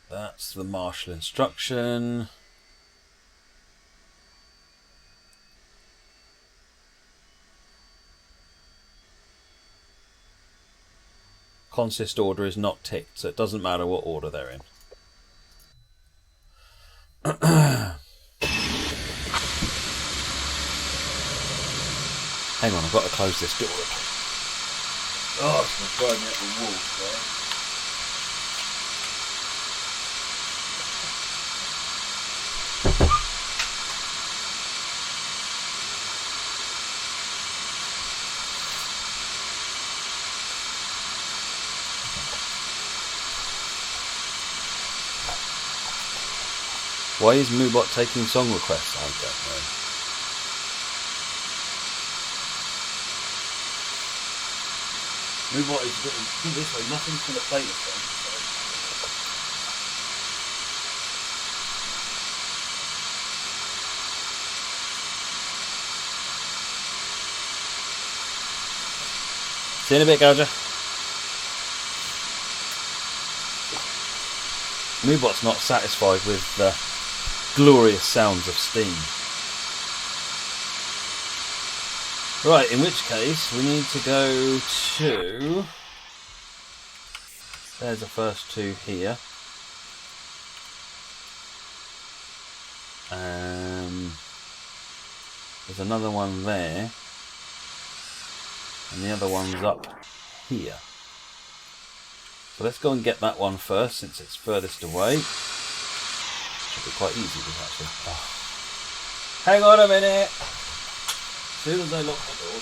That's the martial instruction. Consist order is not ticked, so it doesn't matter what order they're in. Hang on, I've got to close this door. Oh, it's going to drive me up the wall today. Why is Moobot taking song requests? I don't know. Moobot is put this way, nothing's going to play this way. See you in a bit, Gouger. Moobot's not satisfied with the glorious sounds of steam. Right, in which case we need to go to... There's the first two here. There's another one there. And the other one's up here. So let's go and get that one first, since it's furthest away. Should be quite easy, this actually. Oh. Hang on a minute! As soon as I lock the door.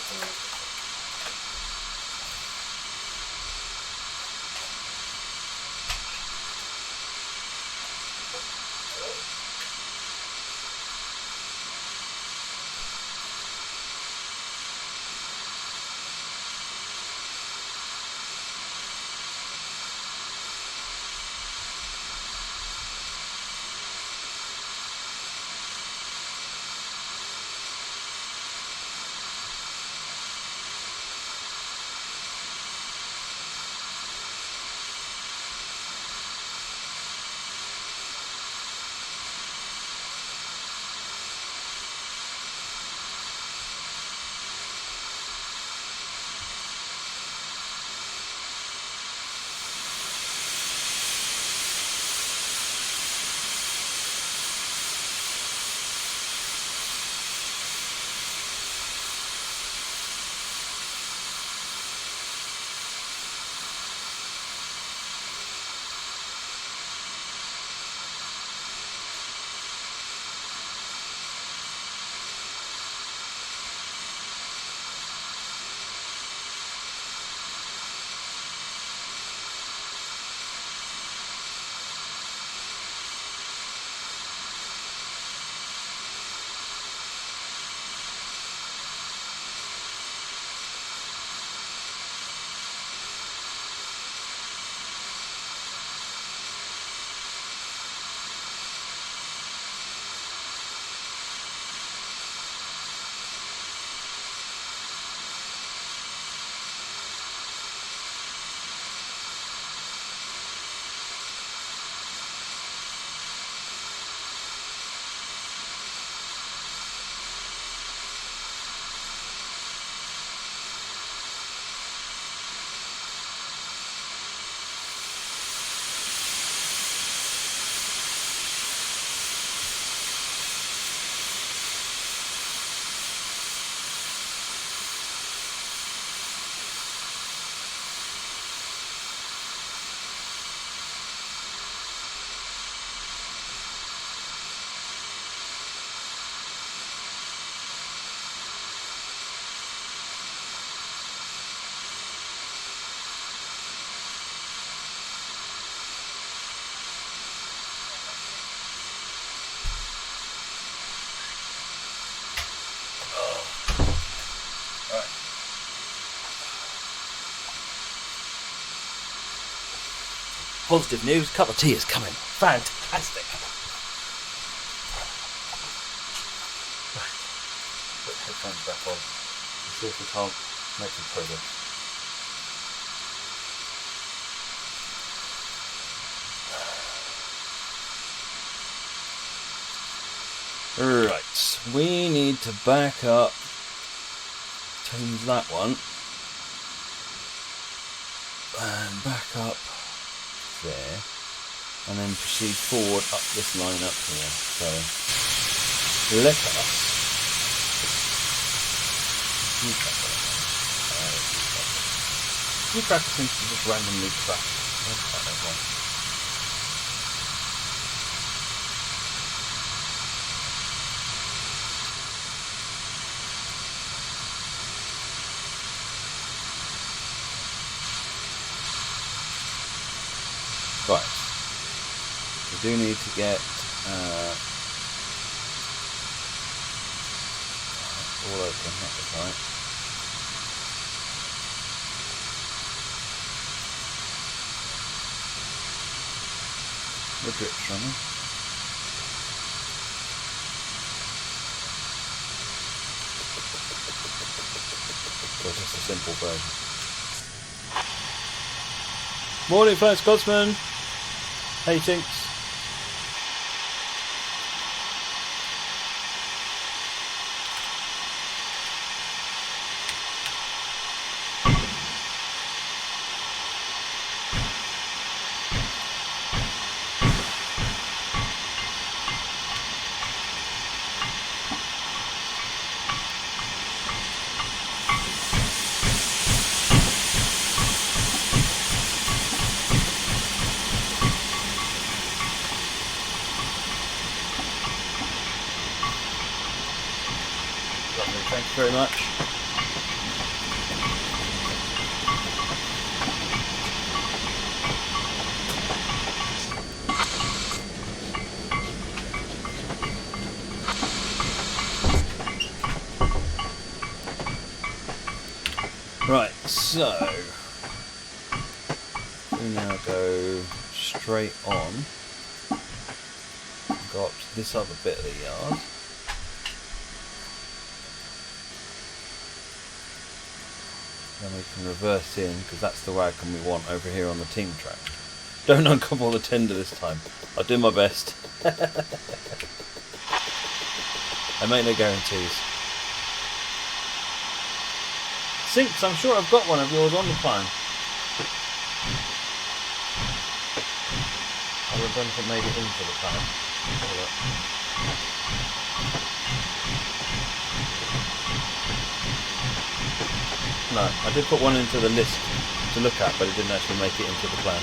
Positive news, cup of tea is coming. Fantastic. Right. Put the headphones back on. Let's see if we can't make some progress. we need to back up, change that one, and back up there, and then proceed forward up this line up here. So let us you cracker seems to just randomly crack. Right, we do need to get all open, that was right. The drip's running. So just a simple version. Morning, Flying Scotsman. Hey, Tinks. Thanks very much. Right, so we now go straight on, go up to this other bit of the yard. Then we can reverse in, because that's the wagon we want over here on the team track. Don't uncouple the tender this time. I'll do my best. I make no guarantees. Sinks, I'm sure I've got one of yours on the plan. I don't know if it made it into the plan. No, I did put one into the list to look at, but it didn't actually make it into the plan.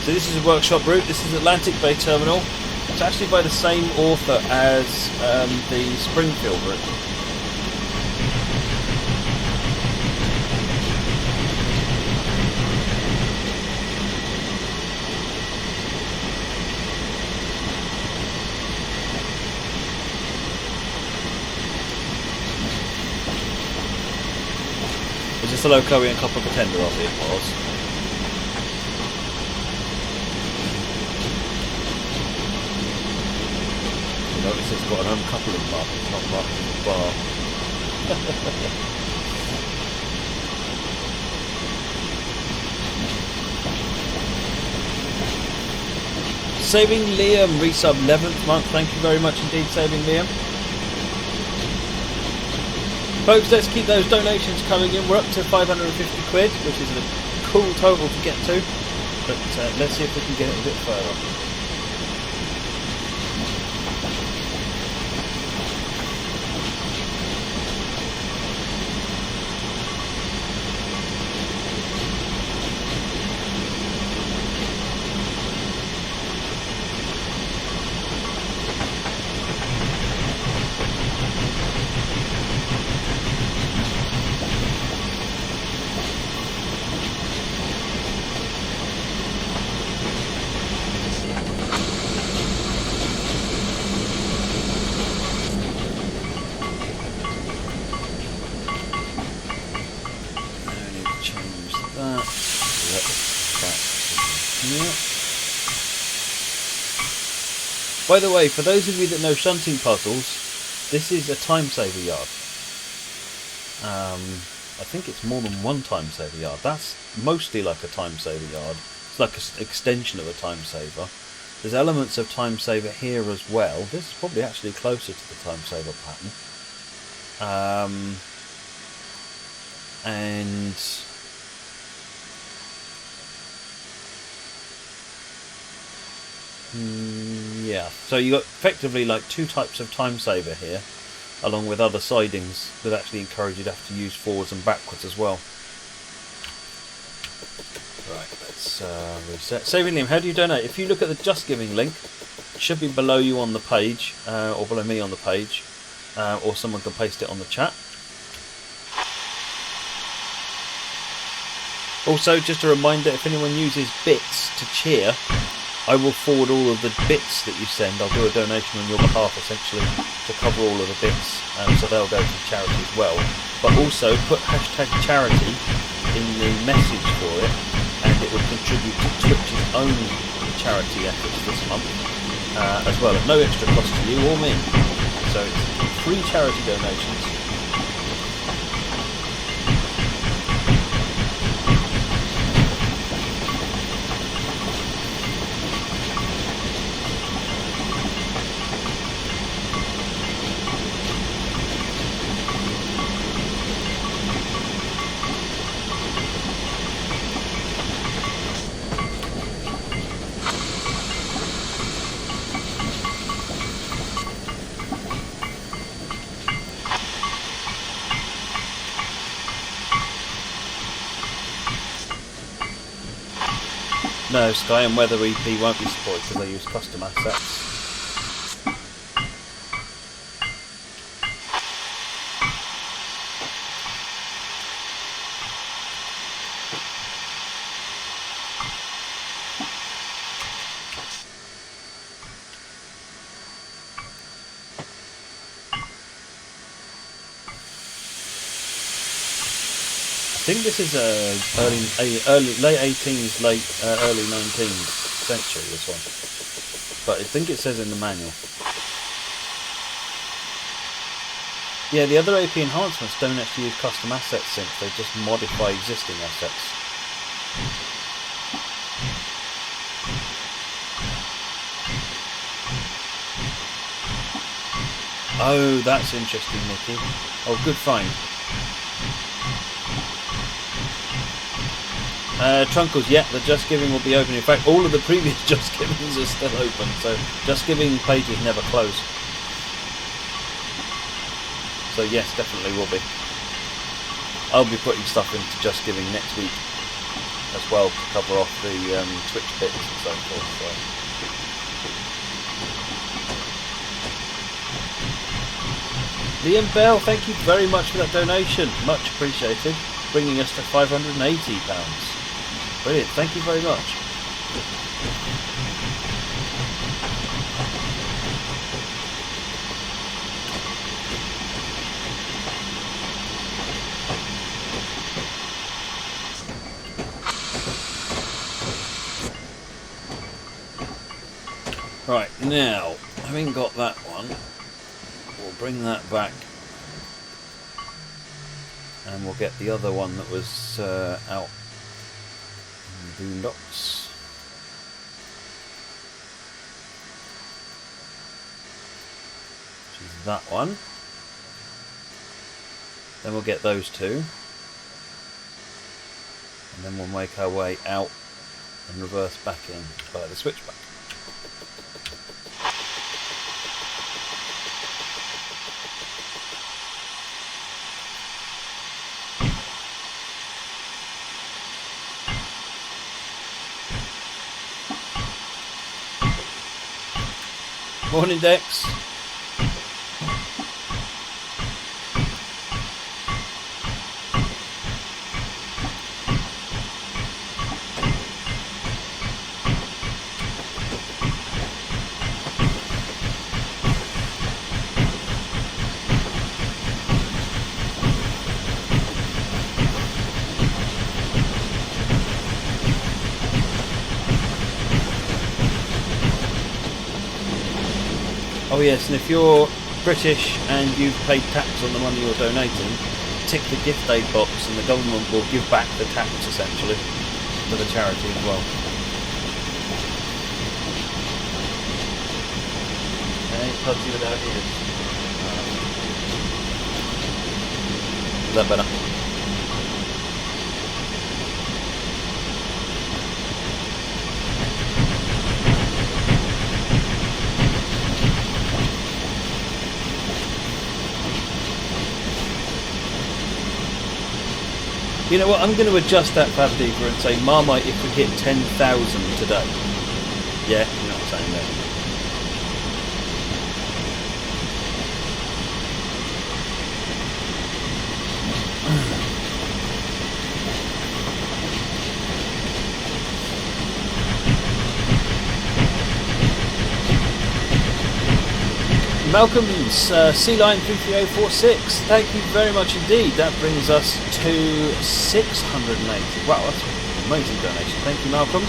So this is a workshop route. This is Atlantic Bay Terminal. It's actually by the same author as the Springfield route. Is this a low Chloe and couple of tender? I think it was. Notice it's got an uncoupling bar, it's not much of a bar. Saving Liam, resub 11th month, thank you very much indeed, Saving Liam. Folks, let's keep those donations coming in. We're up to 550 quid, which is a cool total to get to, but let's see if we can get it a bit further. By the way, for those of you that know shunting puzzles, this is a time saver yard. I think it's more than one time saver yard. That's mostly like a time saver yard. It's like an extension of a time saver. There's elements of time saver here as well. This is probably actually closer to the time saver pattern. And yeah, so you got effectively like two types of time saver here, along with other sidings that actually encourage you to have to use forwards and backwards as well. Right, let's reset. Saving Liam, how do you donate? If you look at the Just Giving link, it should be below you on the page, or below me on the page, or someone can paste it on the chat. Also, just a reminder, if anyone uses bits to cheer, I will forward all of the bits that you send. I'll do a donation on your behalf, essentially, to cover all of the bits, so they'll go to charity as well. But also, put hashtag charity in the message for it, and it will contribute to Twitch's own charity efforts this month, as well, at no extra cost to you or me. So it's free charity donations. No, Sky and Weather EP won't be supported because they use custom assets. I think this is late 18th, early 19th century, this one. But I think it says in the manual. Yeah, the other AP enhancements don't actually use custom asset syncs, they just modify existing assets. Oh, that's interesting, Nikki. Oh, good find. Trunkles, yeah, the Just Giving will be open. In fact, all of the previous Just Givings are still open, so Just Giving pages never close. So yes, definitely will be. I'll be putting stuff into Just Giving next week as well to cover off the Twitch bits and so forth. So. Liam Bell, thank you very much for that donation. Much appreciated. Bringing us to £580. Brilliant, thank you very much. Right, now, having got that one, we'll bring that back. And we'll get the other one that was out in the boondocks. Which is that one. Then we'll get those two. And then we'll make our way out and reverse back in via the switchback. Morning, Dex. Oh yes, and if you're British and you've paid tax on the money you're donating, tick the gift aid box and the government will give back the tax essentially to the charity as well. Okay, Pudsey without ears. Is that better? You know what, I'm going to adjust that Fabdiva and say Marmite if we hit 10,000 today. Yeah, you know what I'm saying there. Malcolm's Sea Lion 33046, thank you very much indeed. That brings us to 680. Wow, that's an amazing donation. Thank you, Malcolm.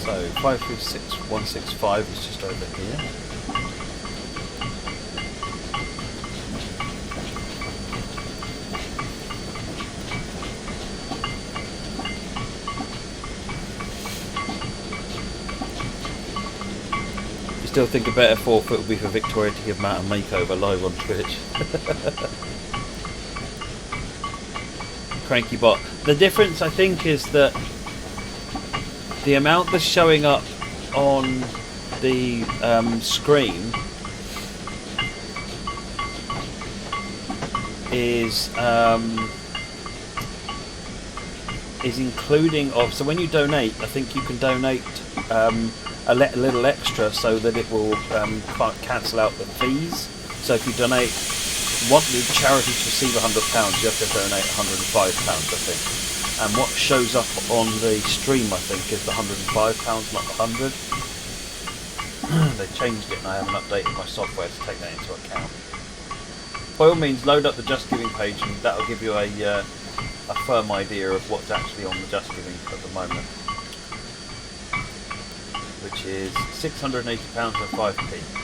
So 536165 is just over here. You still think a better forfeit would be for Victoria to give Matt a makeover live on Twitch? Cranky bot. The difference I think is that the amount that's showing up on the screen is including of, so when you donate, I think you can donate a little extra so that it will cancel out the fees. So if you want the charity to receive £100, you have to donate £105, I think. And what shows up on the stream, I think, is the £105, not the 100. They changed it and I haven't updated my software to take that into account. By all means, load up the Just Giving page and that'll give you a firm idea of what's actually on the Just Giving at the moment. Which is £680 and 5p.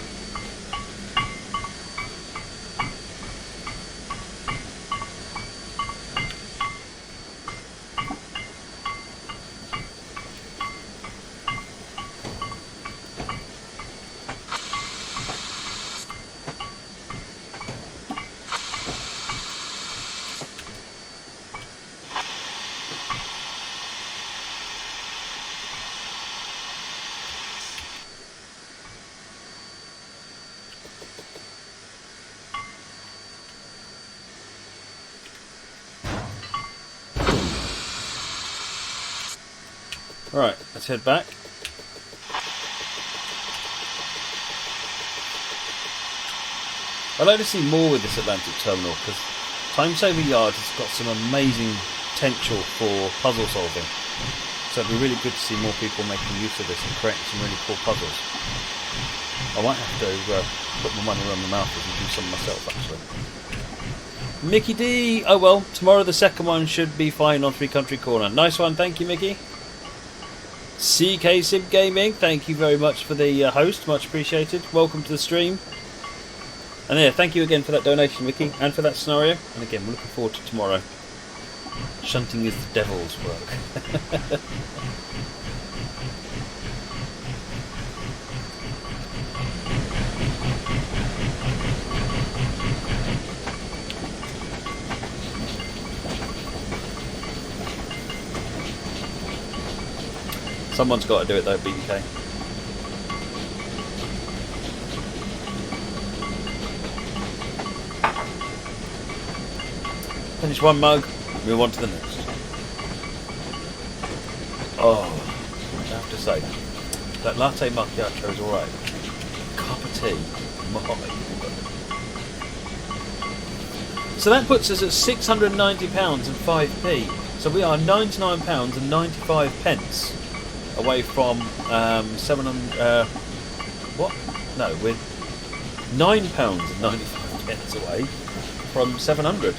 Right, let's head back. I'd like to see more with this Atlantic terminal because Time Saver Yard has got some amazing potential for puzzle solving. So it'd be really good to see more people making use of this and creating some really cool puzzles. I might have to put my money where my mouth is and do some myself actually. Mickey D! Oh well, tomorrow the second one should be fine on 3 Country Corner. Nice one, thank you Mickey. CK Sim Gaming, thank you very much for the host, much appreciated. Welcome to the stream. And yeah, thank you again for that donation, Mickey, and for that scenario. And again, we're looking forward to tomorrow. Shunting is the devil's work. Someone's got to do it though, BDK. Finish one mug, move on to the next. Oh, I have to say, That latte macchiato is alright. Cup of tea. My. So that puts us at £690 and 5p. So we are £99 and 95 pence away from 700. What? No, we're £9 and 95 pence away from 700.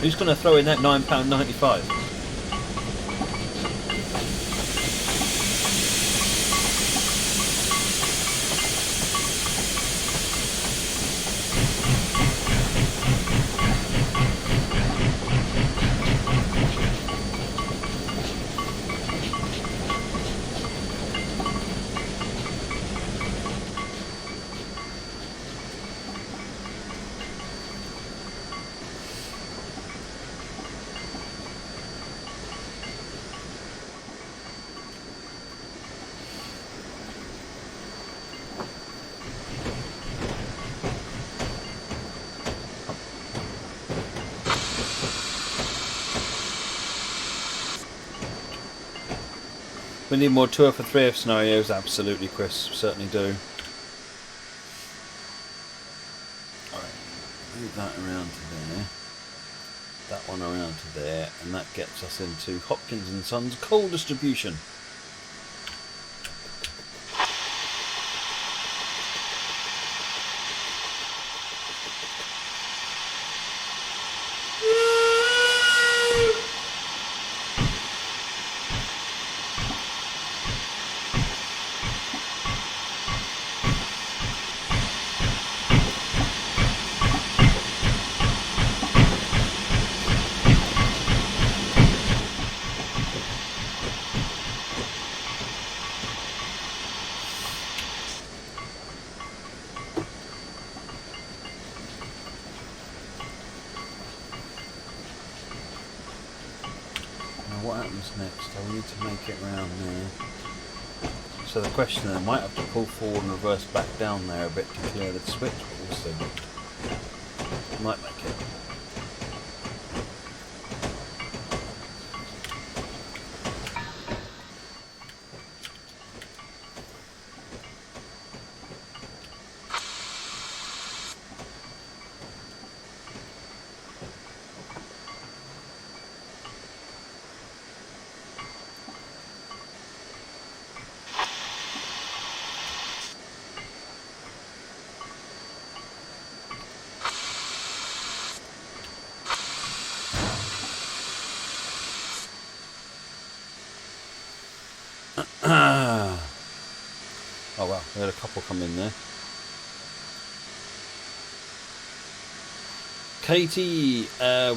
Who's going to throw in that £9.95? We need more 2 for 3 scenarios, absolutely, Chris, certainly do. Alright, move that around to there, that one around to there, and that gets us into Hopkins and Sons coal distribution. What happens next? I need to make it round there. So the question is, I might have to pull forward and reverse back down there a bit to clear the switch, but we'll see. Might make it. Oh well, we had a couple come in there. Katie,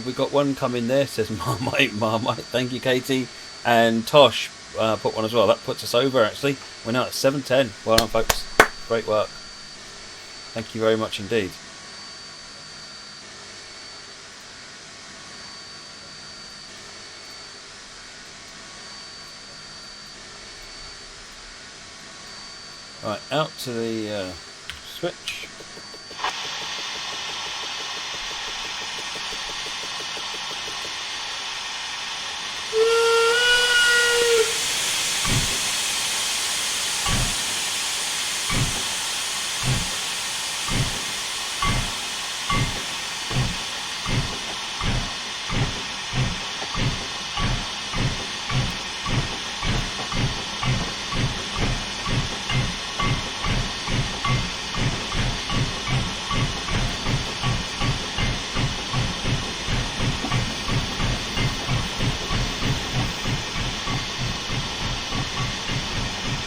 we got one come in there, says Marmite. Thank you, Katie. And Tosh put one as well. That puts us over, actually. We're now at 710. Well done, folks. Great work. Thank you very much indeed. Right, out to the switch.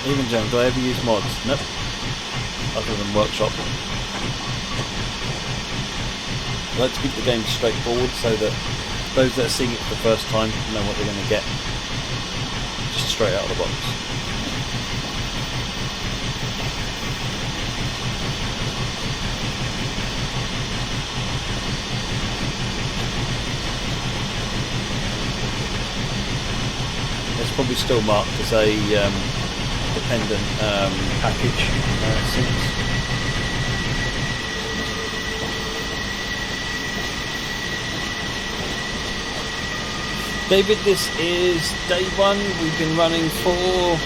Even Jam, do I ever use mods? Nope. Other than Workshop. I like to keep the game straightforward so that those that are seeing it for the first time know what they're going to get. Just straight out of the box. It's probably still marked as a dependent package since. David, this is day one. We've been running for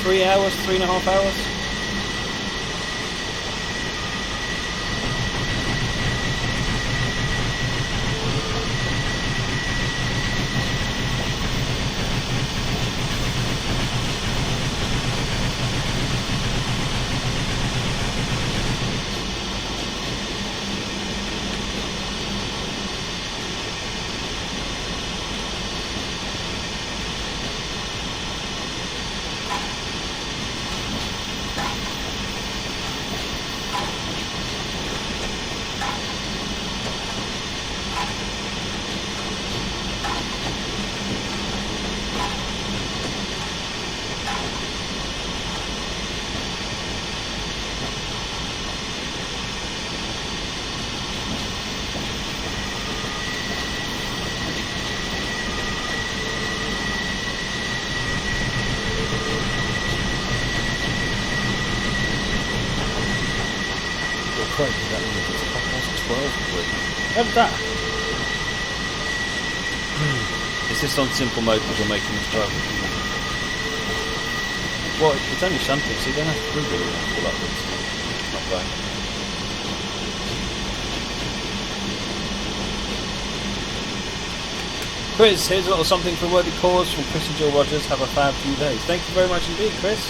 3 hours, 3.5 hours. That means it's 12. How did that? Is this on simple mode because you're making this drive? Well, it's only shunting, so you don't have to really pull upwards. It's not right. Chris, here's a little something for a worthy cause from Chris and Jill Rogers. Have a fab few days. Thank you very much indeed, Chris.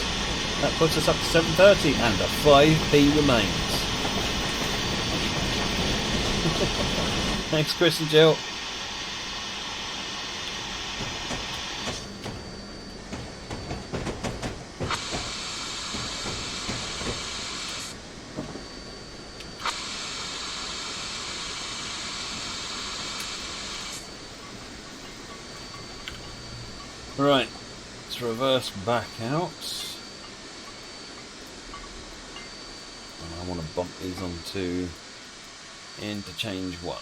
That puts us up to 7:30 and a 5p remains. Thanks, Chris and Jill. Right, let's reverse back out. And I want to bump these onto interchange 1.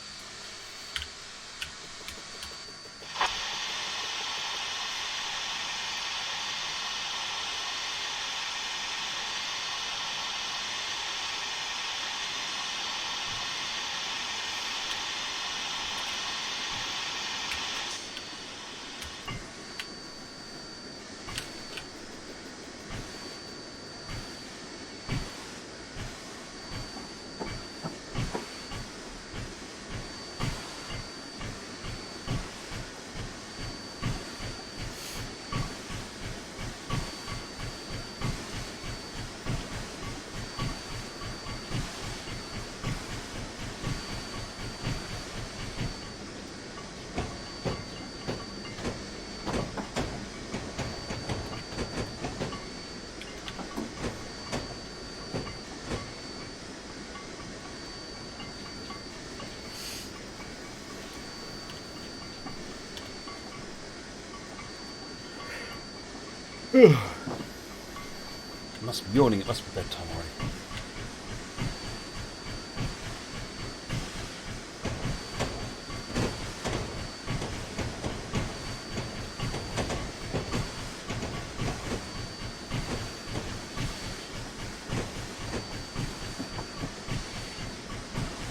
Must be yawning, it must be bedtime already.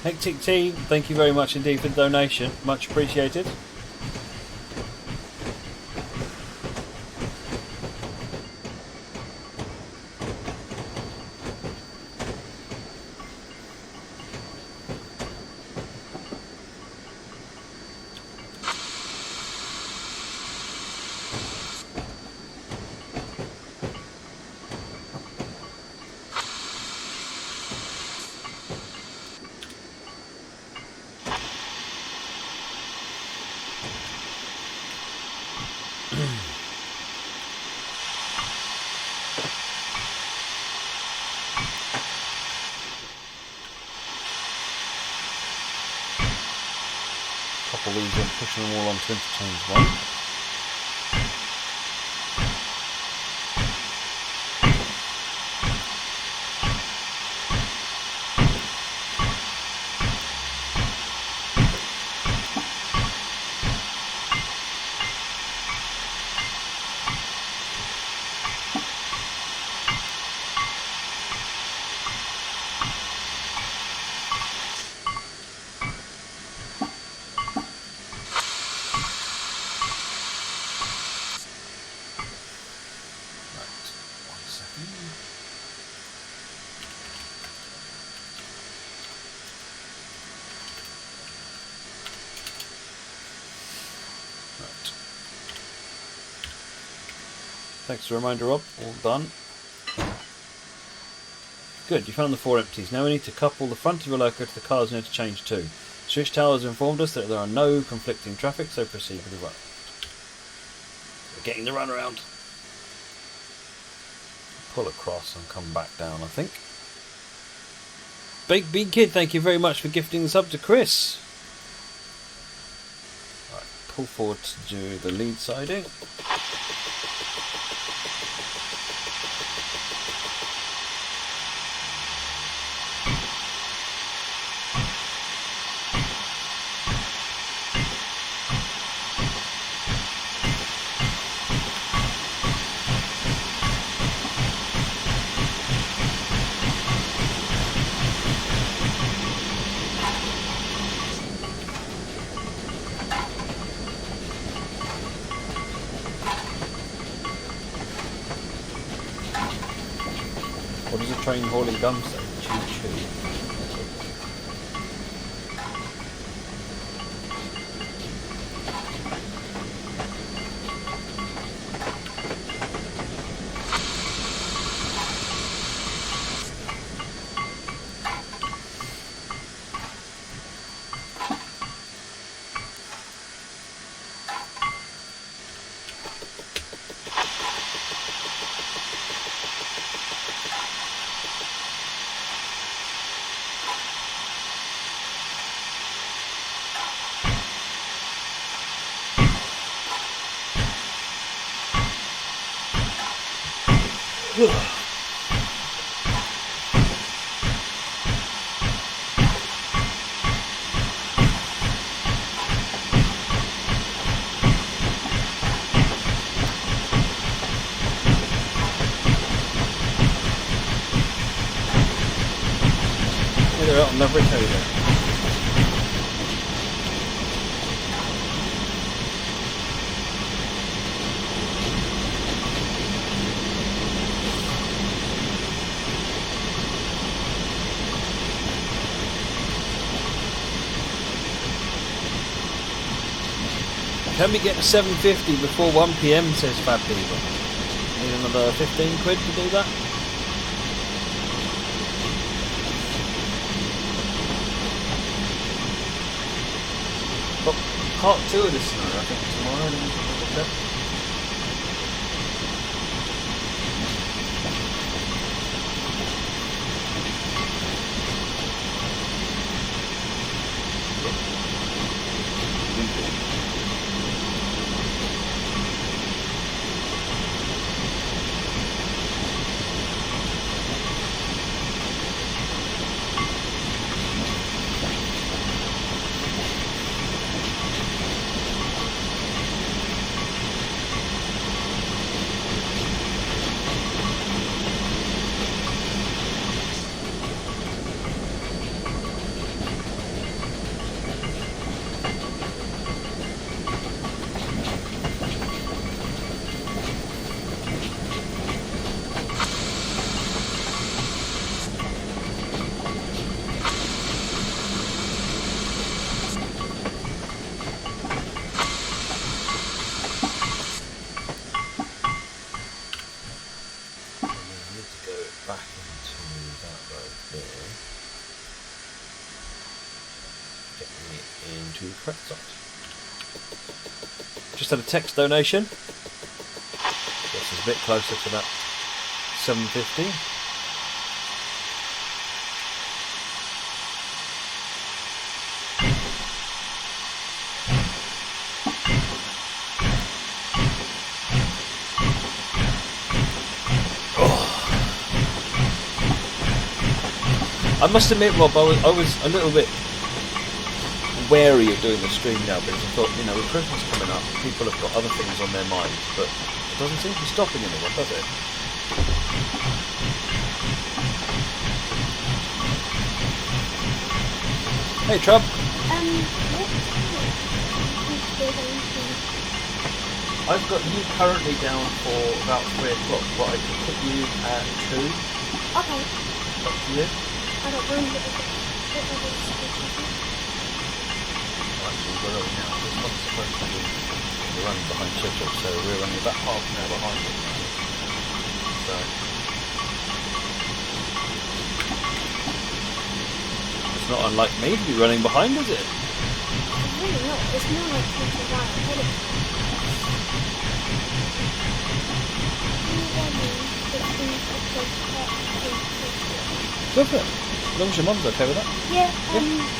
Hectic Tea, thank you very much indeed for the donation, much appreciated. Couple these in, pushing them all onto interchange 1. Thanks for the reminder, Rob. All done. Good, you found the 4 empties. Now we need to couple the front of your loco to the car's interchange too. Switch Tower has informed us that there are no conflicting traffic, so proceed with the run. We're getting the runaround. Pull across and come back down, I think. Baked Bean Kid, thank you very much for gifting the sub to Chris. Right, pull forward to do the lead siding. What does a train hauling gum say? Choo choo. They're out on the brick over. Can we get to 750 before 1 PM, says Fab Beaver. Need another 15 quid to do that? But part 2 of this scenario, I think tomorrow. Let me just double check. Just had a text donation. This is a bit closer to that 750. I must admit, Rob, I was a little bit wary of doing the stream now because I thought, you know, with Christmas coming up, people have got other things on their minds, but it doesn't seem to be stopping anyone, does it? Hey, Trump. I've got you currently down for about 3 o'clock, but I can put you at 2. Okay. Up to you. I don't mind it. Actually, we're over now. This one's supposed to be running behind Chip, so we're running about half an hour behind it now. So. It's not unlike me to be running behind, is it? It's really not. It's more like 21 ahead of time. Go for it. As long as your mum's okay with that. Yeah,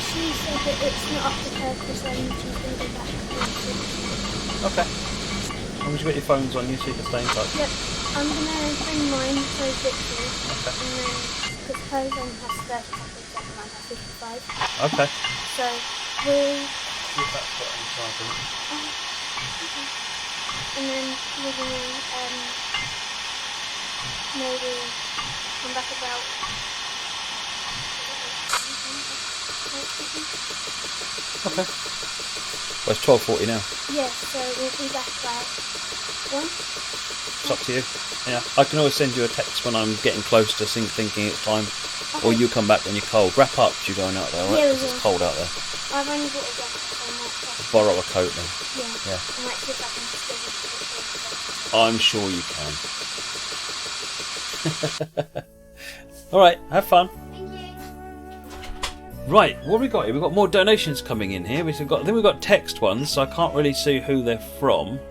she said that it's not up to her because she's going to go back to Okay. As long as you got your phones on you so you can stay in touch. Yep, I'm going to bring mine so Victory, Okay. and then, because hers only has 30 seconds and mine has 55. Okay. So, we'll... See if that's got any charge on it. Okay. And then we're going to, maybe come back about... Okay. Well, it's 12:40 now. Yeah, so we'll be back about 1. It's up to you. Yeah. I can always send you a text when I'm getting close to thinking it's time. Okay. Or you come back when you're cold. Wrap up if you're going out there, right? Yeah, we Because it's will. cold out there. I've only got a jacket, so I might have Borrow a coat then. Yeah. Yeah. I might see if I can still get it. I'm sure you can. Alright, have fun. Thank you. Right, what have we got here? We've got more donations coming in here. I think we've got text ones, so I can't really see who they're from.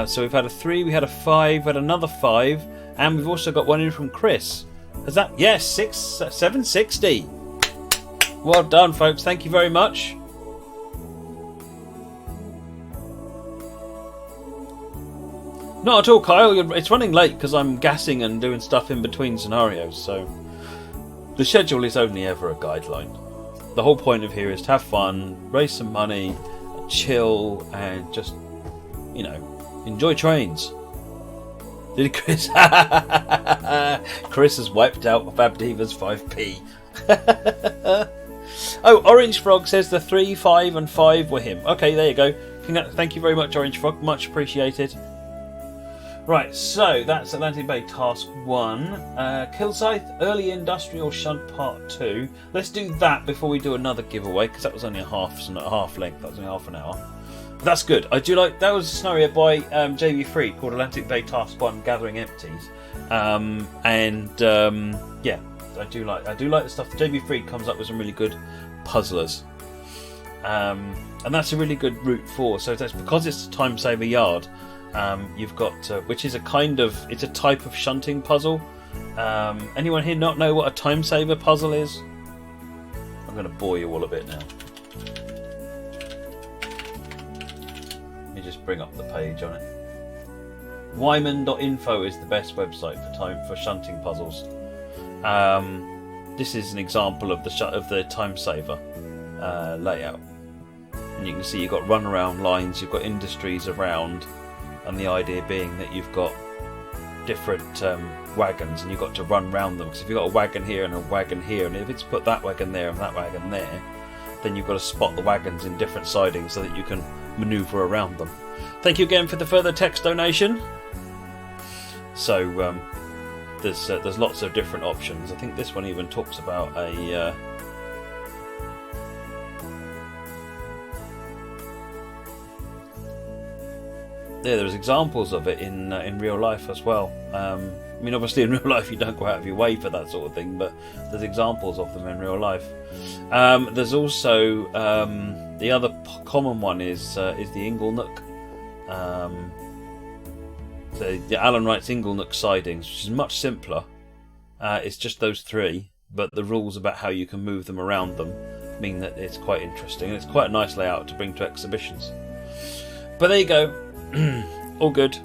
So we've had a 3, we had a 5, we had another 5, and we've also got one in from Chris. Is that? Yes, 760. Well done, folks. Thank you very much. Not at all, Kyle. It's running late because I'm gassing and doing stuff in between scenarios, so the schedule is only ever a guideline. The whole point of here is to have fun, raise some money, chill, and just, you know, enjoy trains. Did Chris? Chris has wiped out Fabdiva's 5p. Oh, Orange Frog says the 3, 5, and 5 were him. Okay, there you go. Thank you very much, Orange Frog. Much appreciated. Right, so that's Atlantic Bay Task 1. Killscythe Early Industrial Shunt Part 2. Let's do that before we do another giveaway, because that was only a half length. That was only half an hour. But that's good. I do like that. Was a scenario by JB Free called Atlantic Bay Task 1 Gathering Empties. Yeah, I do like the stuff. JB Free comes up with some really good puzzlers. And that's a really good route for. So that's because it's a time saver yard. You've got which is it's a type of shunting puzzle. Anyone here not know what a time saver puzzle is? I'm going to bore you all a bit now. Let me just bring up the page on it. Wyman.info is the best website for shunting puzzles. This is an example of the time saver layout, and you can see you've got runaround lines, you've got industries around. And the idea being that you've got different wagons and you've got to run round them. Because if you've got a wagon here and a wagon here, and if it's put that wagon there and that wagon there, then you've got to spot the wagons in different sidings so that you can manoeuvre around them. Thank you again for the further text donation. So there's lots of different options. I think this one even talks about a... Yeah, there's examples of it in real life as well. I mean, obviously in real life you don't go out of your way for that sort of thing, but there's examples of them in real life. There's also the other common one is the Inglenook. The Alan Wright's Inglenook sidings, which is much simpler. It's just those 3, but the rules about how you can move them around them mean that it's quite interesting, and it's quite a nice layout to bring to exhibitions. But there you go. All good.